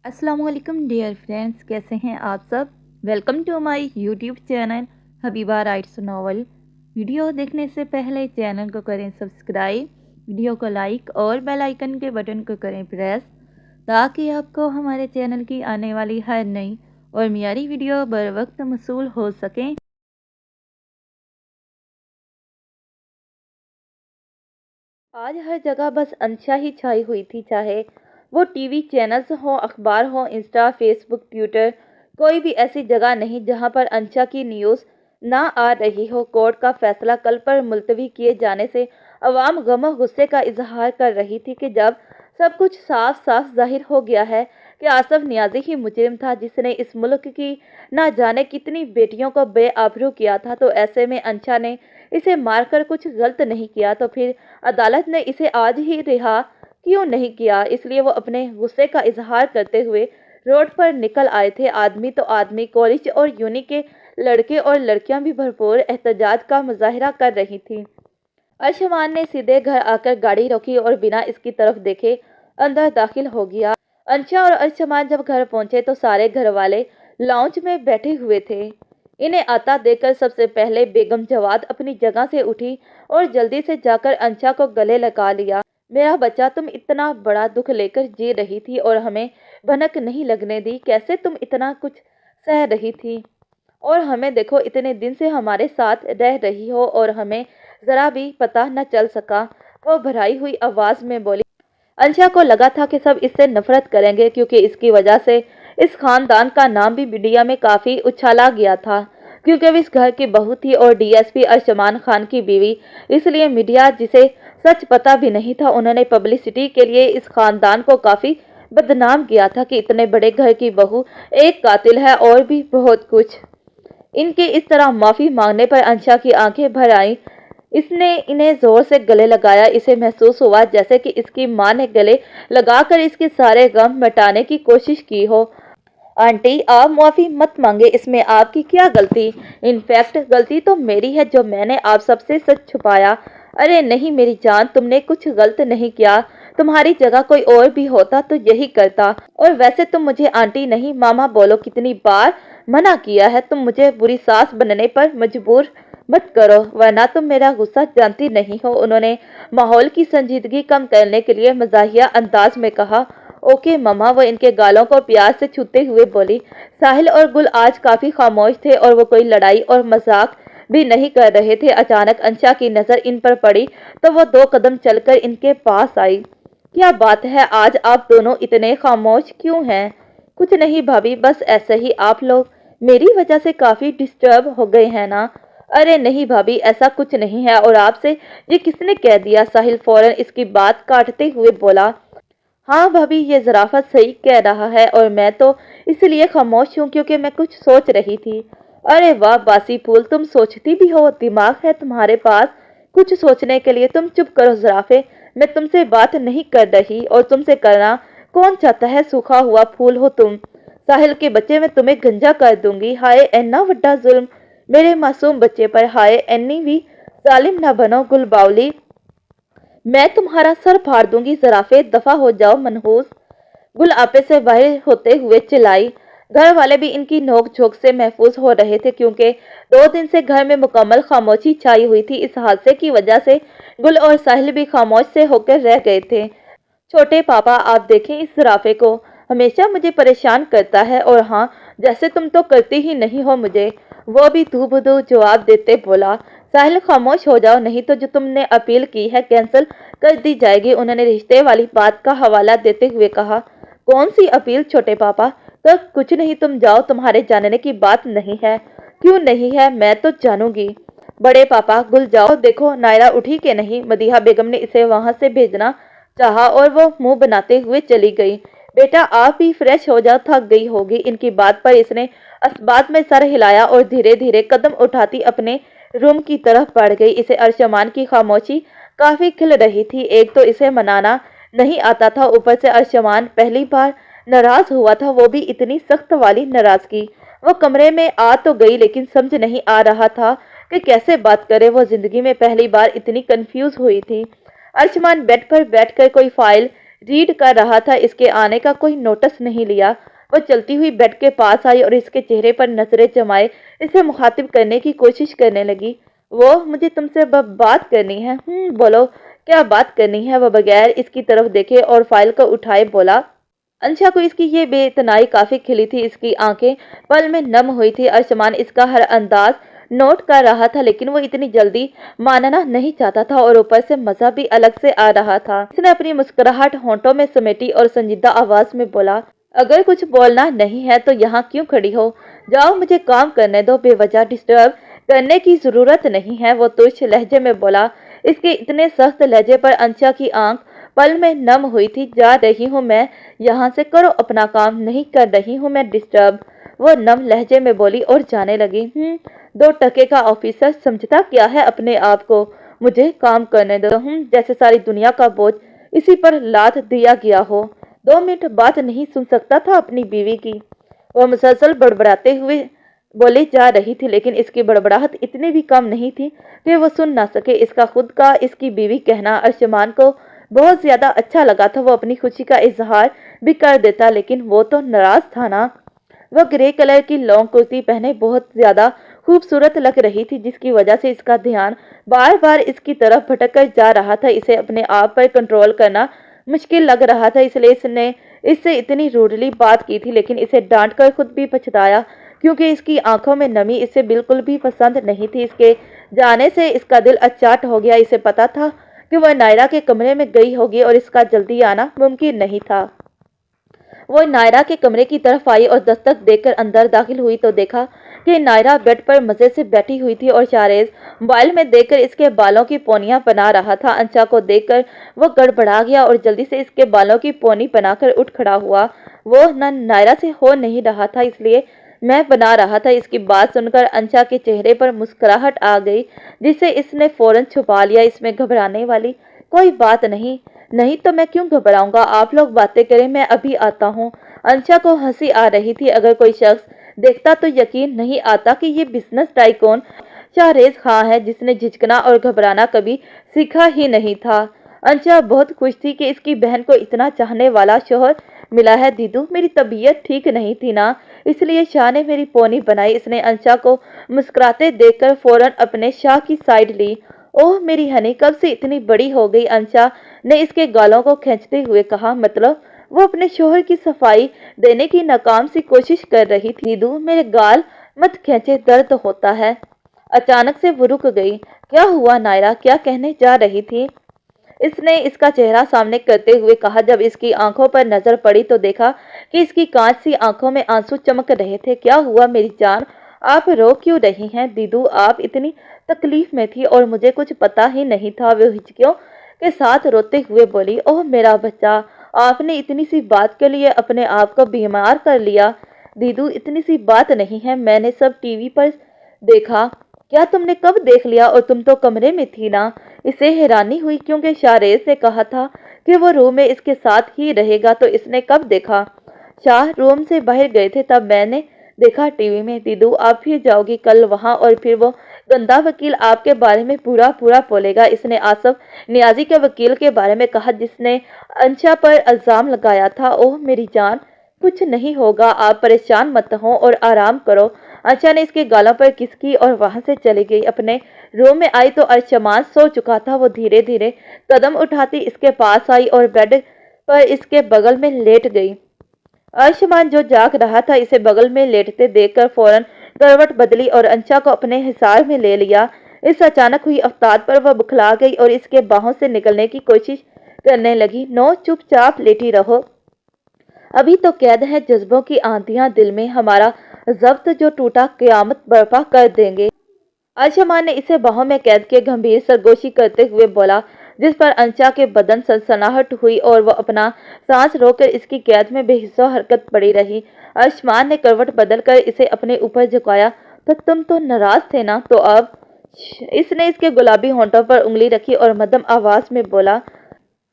अस्सलाम वालेकुम dear friends, कैसे हैं आप सब। Welcome to my YouTube channel Habiba writes novel. Video देखने से पहले चैनल को करें सब्सक्राइब, वीडियो को लाइक और बेल आइकन के बटन को करें प्रेस, ताकि आपको हमारे चैनल की आने वाली हर नई और मियारी वीडियो बर वक्त मौसूल हो सकें। आज हर जगह बस अंशा ही छाई हुई थी, चाहे वो टीवी चैनल्स हो, अखबार हो, इंस्टा, फेसबुक, ट्विटर, कोई भी ऐसी जगह नहीं जहां पर अंशा की न्यूज़ ना आ रही हो। कोर्ट का फैसला कल पर मुलतवी किए जाने से अवाम गम और गुस्से का इजहार कर रही थी कि जब सब कुछ साफ साफ जाहिर हो गया है कि आसफ नियाजी ही मुजरिम था जिसने इस मुल्क की ना जाने कितनी बेटियों को बेआबरू किया था, तो ऐसे में अंशा ने इसे मारकर कुछ गलत नहीं किया, तो फिर अदालत ने इसे आज ही रिहा क्यों नहीं किया। इसलिए वो अपने गुस्से का इजहार करते हुए रोड पर निकल आए थे। आदमी तो आदमी, कॉलेज और यूनी के लड़के और लड़कियां भी भरपूर एहतजाज का मुजाहिरा कर रही थी। अर्शमान ने सीधे घर आकर गाड़ी रोकी और बिना इसकी तरफ देखे अंदर दाखिल हो गया। अंशा और अर्शमान जब घर पहुंचे तो सारे घर वाले लाउंज में बैठे हुए थे। इन्हें आता देखकर सबसे पहले बेगम जवाद अपनी जगह से उठी और जल्दी से जाकर अंशा को गले लगा लिया। मेरा बच्चा, तुम इतना बड़ा दुख लेकर जी रही थी और हमें भनक नहीं लगने दी। कैसे तुम इतना कुछ सह रही थी और हमें देखो इतने दिन से हमारे साथ रह रही हो और हमें जरा भी पता न चल सका। वो भराई हुई आवाज में बोली। अंशा को लगा था कि सब इससे नफरत करेंगे क्योंकि इसकी वजह से इस खानदान का नाम भी मीडिया में काफी उछाला गया था, क्योंकि वो इस घर की बहू थी और डीएसपी अर्शमान खान की बीवी। इसलिए मीडिया, जिसे सच पता भी नहीं था, उन्होंने पब्लिसिटी के लिए इस खानदान को काफी बदनाम किया था कि इतने बड़े घर की बहू एक कातिल है और भी बहुत कुछ। इनके इस तरह माफी मांगने पर अंशा की आंखें भर आईं। इसने इन्हें जोर से गले लगाया। इसे महसूस हुआ जैसे कि इसकी मां ने गले लगाकर इसके सारे गम मिटाने की कोशिश की हो। आंटी, आप माफी मत मांगे, इसमें आपकी क्या गलती। इनफैक्ट गलती तो मेरी है जो मैंने आप सबसे सच छुपाया। अरे नहीं मेरी जान, तुमने कुछ गलत नहीं किया। तुम्हारी जगह कोई और भी होता तो यही करता। और वैसे तुम मुझे आंटी नहीं मामा बोलो, कितनी बार मना किया है। तुम मुझे बुरी सास बनने पर मजबूर मत करो, वरना तुम मेरा गुस्सा जानती नहीं हो। उन्होंने माहौल की संजीदगी कम करने के लिए मजाहिया अंदाज में कहा। ओके मम्मा, वो इनके गालों को प्यार से छूते हुए बोली। साहिल और गुल आज काफी खामोश थे और वो कोई लड़ाई और मजाक भी नहीं कर रहे थे। अचानक अंशा की नजर इन पर पड़ी तो वो 2 कदम चलकर इनके पास आई। क्या बात है, आज आप दोनों इतने खामोश क्यों हैं। कुछ नहीं भाभी, बस ऐसे ही। आप लोग मेरी वजह से काफी डिस्टर्ब हो गए हैं ना। अरे नहीं भाभी, ऐसा कुछ नहीं है। और आपसे ये किसने कह दिया। साहिल फौरन इसकी बात काटते हुए बोला। हाँ भाभी, ये ज़राफ़त सही कह रहा है और मैं तो इसलिए खामोश हूँ क्योंकि मैं कुछ सोच रही थी। अरे वाह बासी फूल, तुम सोचती भी हो, दिमाग है तुम्हारे पास कुछ सोचने के लिए। तुम चुप करो ज़राफ़े, मैं तुमसे बात नहीं कर रही और तुमसे करना कौन चाहता है। सूखा हुआ फूल हो तुम। साहिल के बच्चे, मैं तुम्हें गंजा कर दूंगी। हाय इन्ना वड्डा जुल्म मेरे मासूम बच्चे पर। हाय एनी भी जालिम ना बनो गुल बावली, मैं तुम्हारा सर फाड़ दूंगी। ज़राफ़े दफा हो जाओ मनहूस, गुल आपे से बाहर होते हुए चिल्लाई। घर वाले भी इनकी नोक झोंक से महफूज हो रहे थे क्योंकि 2 दिन से घर में मुकम्मल खामोशी छाई हुई थी। इस हादसे की वजह से गुल और साहिल भी खामोश से होकर रह गए थे। छोटे पापा, आप देखें इस ज़राफ़े को, हमेशा मुझे परेशान करता है। और हाँ, जैसे तुम तो करती ही नहीं हो मुझे। वो भी धू बुधू जवाब देते बोला। साहिल खामोश हो जाओ, नहीं तो जो तुमने अपील की है कैंसिल कर दी जाएगी। उन्होंने रिश्ते वाली बात का हवाला देते हुए कहा। कौन सी अपील छोटे पापा। तो कुछ नहीं, तुम जाओ, तुम्हारे जानने की बात नहीं है। क्यों नहीं है, मैं तो जानूंगी। बड़े पापा, गुल जाओ, देखो नायरा उठी के नहीं। मदीहा बेगम ने इसे वहां से भेजना चाहा और वो मुंह बनाते हुए चली गई। बेटा आप भी फ्रेश हो जाओ, थक गई होगी। इनकी बात पर इसने अस्बात में सर हिलाया और धीरे धीरे कदम उठाती अपने रूम की तरफ बढ़ गई। इसे अर्शमान की खामोशी काफी खिल रही थी। एक तो इसे मनाना नहीं आता था, ऊपर से अर्शमान पहली बार नाराज हुआ था, वो भी इतनी सख्त वाली नाराजगी। वो कमरे में आ तो गई लेकिन समझ नहीं आ रहा था कि कैसे बात करे। वो जिंदगी में पहली बार इतनी कंफ्यूज हुई थी। अर्शमान बेड पर बैठकर कोई फाइल रीड कर रहा था। इसके आने का कोई नोटिस नहीं लिया। वो चलती हुई बेड के पास आई और इसके चेहरे पर नजरें जमाए इसे मुखातिब करने की कोशिश करने लगी। वो मुझे तुमसे बात करनी है। बोलो क्या बात करनी है। वो बगैर इसकी तरफ देखे और फाइल को उठाए बोला। अंशा को इसकी ये बेइतनाई काफी खिली थी। इसकी आंखें पल में नम हुई थी। अर्शमान इसका हर अंदाज नोट कर रहा था, लेकिन वो इतनी जल्दी मानना नहीं चाहता था और ऊपर से मजा भी अलग से आ रहा था। इसने अपनी मुस्कुराहट होंठों में समेटी और संजीदा आवाज में बोला, अगर कुछ बोलना नहीं है तो यहाँ क्यों खड़ी हो? जाओ, मुझे काम करने दो। बेवजह डिस्टर्ब करने की जरूरत नहीं है, वो तुच्छ लहजे में बोला। इसके इतने सख्त लहजे पर अंशा की आंख पल में नम हुई थी। जा रही हूँ मैं यहाँ से, करो अपना काम। नहीं कर रही हूँ मैं डिस्टर्ब, वो नम लहजे में बोली और जाने लगी। 2 टके का ऑफिसर समझता क्या है अपने आप को? मुझे काम करने दो। जैसे सारी दुनिया का बोझ इसी पर लाद दिया गया हो। 2 मिनट बात नहीं सुन सकता था अपनी बीवी की? वह मुसलसल बड़बड़ाते हुए बोली जा रही थी, लेकिन इसकी बड़बड़ाहट इतनी भी कम नहीं थी कि वो सुन ना सके। इसका खुद का इसकी बीवी कहना अर्शमान को बहुत ज्यादा अच्छा लगा था। वो अपनी खुशी का इजहार भी कर देता, लेकिन वो तो नाराज था ना। वह ग्रे कलर की लॉन्ग कुर्ती पहने बहुत ज्यादा खूबसूरत लग रही थी, जिसकी वजह से इसका ध्यान बार बार इसकी तरफ भटक कर जा रहा था। इसे अपने आप पर कंट्रोल करना मुश्किल लग रहा था, इसलिए इसने इससे इतनी रूडली बात की थी। लेकिन इसे डांट कर खुद भी पछताया, क्योंकि इसकी आंखों में नमी इसे बिल्कुल भी पसंद नहीं थी। इसके जाने से इसका दिल अचाट हो गया। इसे पता था कि वह नायरा के कमरे में गई होगी और इसका जल्दी आना मुमकिन नहीं था। वो नायरा के कमरे की तरफ आई और दस्तक देकर अंदर दाखिल हुई तो देखा कि नायरा बेड पर मजे से बैठी हुई थी और शारेज मोबाइल में देखकर इसके बालों की पोनियां बना रहा था। अंशा को देखकर वो गड़बड़ा गया और जल्दी से इसके बालों की पोनी बनाकर उठ खड़ा हुआ। वो न नायरा से हो नहीं रहा था, इसलिए मैं बना रहा था। इसकी बात सुनकर अंशा के चेहरे पर मुस्कुराहट आ गई, जिसे इसने फौरन छुपा लिया। इसमें घबराने वाली कोई बात नहीं। नहीं तो मैं क्यों घबराऊंगा? आप लोग बातें करें, मैं अभी आता हूँ। अंशा को हंसी आ रही थी। अगर कोई शख्स देखता तो यकीन नहीं आता कि ये बिजनेस टाइकून शाहरेज खां है, जिसने झिझकना और घबराना कभी सीखा ही नहीं था। अंशा बहुत खुश थी कि इसकी बहन को इतना चाहने वाला शोहर मिला है। दीदू, मेरी तबीयत ठीक नहीं थी ना, इसलिए शाह ने मेरी पोनी बनाई। इसने अंशा को मुस्कुराते देखकर फौरन अपने शाह की साइड ली। ओह मेरी हनी, कब से इतनी बड़ी हो गई? अंशा ने इसके गालों को खींचते हुए कहा। मतलब? वो अपने शोहर की सफाई देने की नाकाम सी कोशिश कर रही थी। दीदू, मेरे गाल मत खींचे, दर्द होता है। अचानक से वो रुक गई। क्या हुआ नायरा, क्या कहने जा रही थी? इसने इसका चेहरा सामने करते हुए कहा। जब इसकी आंखों पर नजर पड़ी तो देखा कि इसकी कांच सी आंखों में आंसू चमक रहे थे। क्या हुआ मेरी जान, आप रो क्यों रही हैं? दीदू, आप इतनी तकलीफ में थी और मुझे कुछ पता ही नहीं था, वो हिचकियों के साथ रोते हुए बोली। ओह मेरा बच्चा, आपने इतनी सी बात के लिए अपने आप को बीमार कर लिया। दीदू, इतनी सी बात नहीं है, मैंने सब टीवी पर देखा। क्या तुमने कब देख लिया? और तुम तो कमरे में थी ना? इसे हैरानी हुई, क्योंकि शाहरेज ने कहा था कि वो रूम में इसके साथ ही रहेगा। तो इसने कब देखा? शाह रूम से बाहर गए थे, तब मैंने देखा टीवी में। दीदू, आप फिर जाओगी कल वहां और फिर वो गंदा वकील आपके बारे में पूरा पूरा बोलेगा। इसने आसफ नियाजी के वकील के बारे में कहा, जिसने अंशा पर इल्जाम लगाया था। ओह मेरी जान, कुछ नहीं होगा, आप परेशान मत हो और आराम करो। अंशा ने इसके गालों पर किस की और वहां से चली गई। अपने रूम में आई तो अर्शमान सो चुका था। वो धीरे धीरे कदम उठाती इसके पास आई और बेड पर इसके बगल में लेट गई। अर्शमान जो जाग रहा था, इसे बगल में लेटते देखकर फौरन करवट बदली और अंशा को अपने हिसार में ले लिया। इस अचानक हुई अवतार पर वह बुखला गई और इसके बाहों से निकलने की कोशिश करने लगी। नो, चुपचाप लेटी रहो, अभी तो कैद है जज्बों की आंधियां दिल में, हमारा जब्त जो टूटा कयामत बर्पा कर देंगे। अर्शमान ने इसे बाहों में कैद के गंभीर सरगोशी करते हुए बोला, जिस पर अंशा के बदन सनसनाहट हुई और वह अपना सांस रोककर इसकी कैद में बेहिस्सा हरकत पड़ी रही। अर्शमान ने करवट बदलकर इसे अपने ऊपर झुकाया। तो तुम तो नाराज थे ना, तो अब? इसने इसके गुलाबी होंठों पर उंगली रखी और मध्यम आवाज में बोला,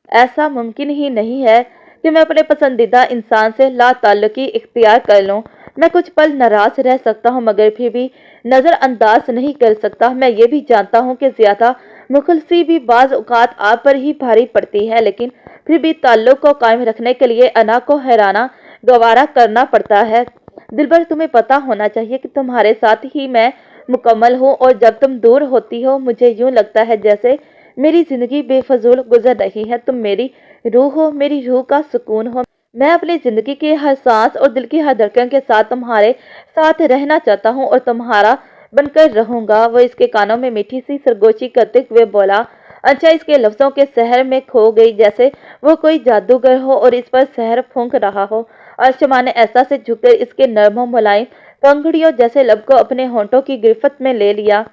ऐसा मुमकिन ही नहीं है कि मैं अपने पसंदीदा इंसान से लाताल्लुकी इख्तियार कर लूं। मैं कुछ पल नाराज रह सकता हूं, मगर फिर भी नज़रअंदाज नहीं कर सकता। मैं ये भी जानता हूं कि ज्यादा मुखलसी भी बाज़ औक़ात आप पर ही भारी पड़ती है, लेकिन फिर भी ताल्लुक़ को कायम रखने के लिए अना को हैराना गवारा करना पड़ता है। दिलबर, तुम्हें पता होना चाहिए कि तुम्हारे साथ ही मैं मुकम्मल हूँ, और जब तुम दूर होती हो मुझे यूँ लगता है जैसे मेरी ज़िंदगी बेफजूल गुजर रही है। तुम मेरी रूह हो, मेरी रूह का सुकून हो। मैं अपनी ज़िंदगी की हर सांस और दिल की हर धड़कन के साथ तुम्हारे साथ रहना चाहता हूँ और तुम्हारा बनकर रहूँगा। वो इसके कानों में मीठी सी सरगोशी करते हुए बोला। अंशा इसके लफ्ज़ों के सहर में खो गई, जैसे वो कोई जादूगर हो और इस पर सहर फूंक रहा हो। अर्शमा ने ऐसा से झुककर इसके नरम मुलायम पंखुड़ियों जैसे लब को अपने होंठों की गिरफ्त में ले लिया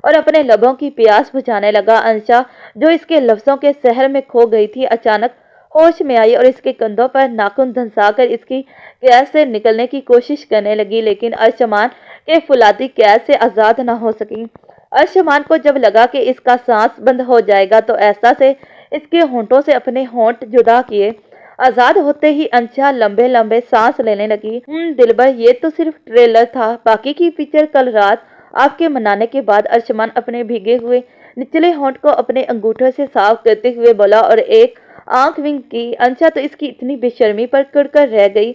और अपने लबों की प्यास बुझाने लगा। अंशा, जो इसके लफ्ज़ों के सहर में खो गई थी, अचानक होश में आई और इसके कंधों पर नाखून धंसाकर इसकी कैद से निकलने की कोशिश करने लगी, लेकिन अर्शमान के फुलादी कैद से आज़ाद न हो सकी। अर्शमान को जब लगा कि इसका सांस बंद हो जाएगा तो ऐसा से इसके होंठों से अपने होंठ जुदा किए। आज़ाद होते ही अंशा लंबे लंबे सांस लेने लगी। दिलबर, ये तो सिर्फ ट्रेलर था, बाकी की पिक्चर कल रात आपके मनाने के बाद। अर्शमान अपने भीगे हुए निचले होंठ को अपने अंगूठों से साफ करते हुए बोला और एक आंख विंक की। अंशा तो इसकी इतनी बेशर्मी पर कड़कर रह गई।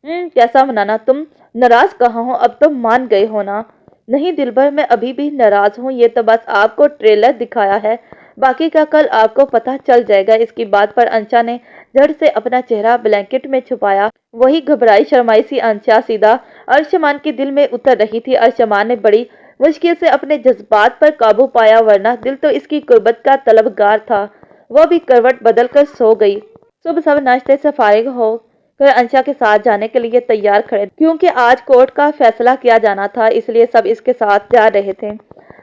कैसा मनाना? तुम नाराज कहाँ हो? अब तो मान गए हो ना? नहीं दिलबर, मैं अभी भी नाराज हूँ। ये तो बस आपको ट्रेलर दिखाया है, बाकी का कल आपको पता चल जाएगा। इसकी बात पर अंशा ने झट से अपना चेहरा ब्लैंकेट में छुपाया। वही घबराई शर्माई सी अंशा सीधा अर्शमान के दिल में उतर रही थी। अर्शमान ने बड़ी मुश्किल से अपने जज्बात पर काबू पाया, वरना दिल तो इसकी कुर्बत का तलबगार था। वह भी करवट बदल कर सो गई। सुबह सब नाश्ते से फारिग हो कर अंशा के साथ जाने के लिए तैयार खड़े, क्योंकि आज कोर्ट का फैसला किया जाना था, इसलिए सब इसके साथ जा रहे थे।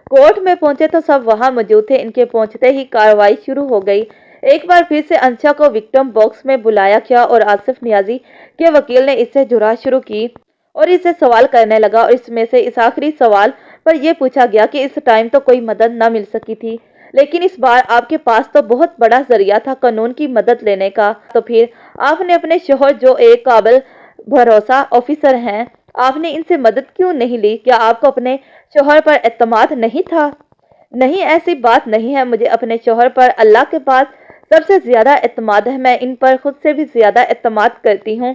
कोर्ट में पहुंचे तो सब वहां मौजूद थे। इनके पहुंचते ही कार्रवाई शुरू हो गई। एक बार फिर से अंशा को विक्टिम बॉक्स में बुलाया गया और आसिफ नियाजी के वकील ने इससे जुरा शुरू की और इससे सवाल करने लगा, और इसमें से इस आखिरी सवाल पर यह पूछा गया कि इस टाइम तो कोई मदद न मिल सकी थी, लेकिन इस बार आपके पास तो बहुत बड़ा जरिया था कानून की मदद लेने का, तो फिर आपने अपने शोहर, जो एक काबिल भरोसा ऑफिसर हैं, आपने इनसे मदद क्यों नहीं ली? क्या आपको अपने शोहर पर एतमाद नहीं था? नहीं, ऐसी बात नहीं है। मुझे अपने शोहर पर अल्लाह के पास सबसे ज्यादा एतमाद है। मैं इन पर खुद से भी ज्यादा एतमाद करती हूँ।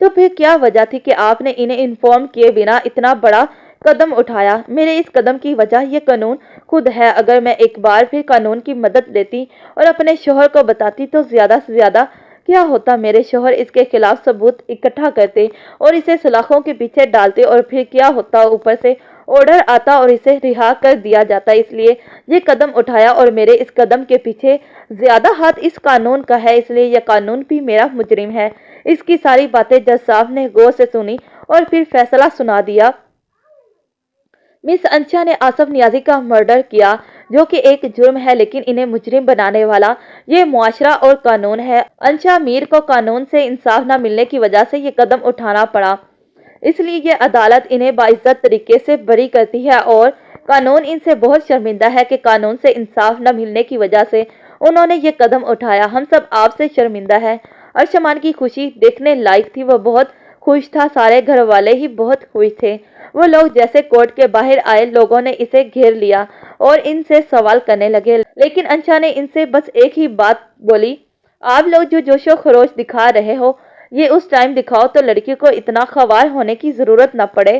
तो फिर क्या वजह थी कि आपने इन्हें इन्फॉर्म किए बिना इतना बड़ा कदम उठाया? मेरे इस कदम की वजह ये कानून खुद है। अगर मैं एक बार फिर कानून की मदद लेती और अपने शोहर को बताती तो ज्यादा से ज्यादा क्या होता? मेरे शोहर इसके खिलाफ सबूत इकट्ठा करते और इसे सलाखों के पीछे डालते, और फिर क्या होता? ऊपर से ऑर्डर आता और इसे रिहा कर दिया जाता। इसलिए ये कदम उठाया, और मेरे इस कदम के पीछे ज्यादा हाथ इस कानून का है, इसलिए यह कानून भी मेरा मुजरिम है। इसकी सारी बातें जज साहब ने गौर से सुनी और फिर फैसला सुना दिया। मिस अंशा ने आसिफ नियाजी का मर्डर किया, जो कि एक जुर्म है, लेकिन इन्हें मुजरिम बनाने वाला ये मुआशरा और कानून है। अंशा मीर को कानून से इंसाफ न मिलने की वजह से ये कदम उठाना पड़ा, इसलिए ये अदालत इन्हें बाइज्जत तरीके से बरी करती है, और कानून इनसे बहुत शर्मिंदा है कि कानून से इंसाफ न मिलने की वजह से उन्होंने ये कदम उठाया। हम सब आपसे शर्मिंदा है। अर्शमान की खुशी देखने लायक थी। वह बहुत खुश था। सारे घर वाले ही बहुत खुश थे। वो लोग जैसे कोर्ट के बाहर आए, लोगों ने इसे घेर लिया और इनसे सवाल करने लगे, लेकिन अंशा ने इनसे बस एक ही बात बोली, आप लोग जो जोशो खरोश दिखा रहे हो, ये उस टाइम दिखाओ तो लड़की को इतना ख्वार होने की जरूरत न पड़े।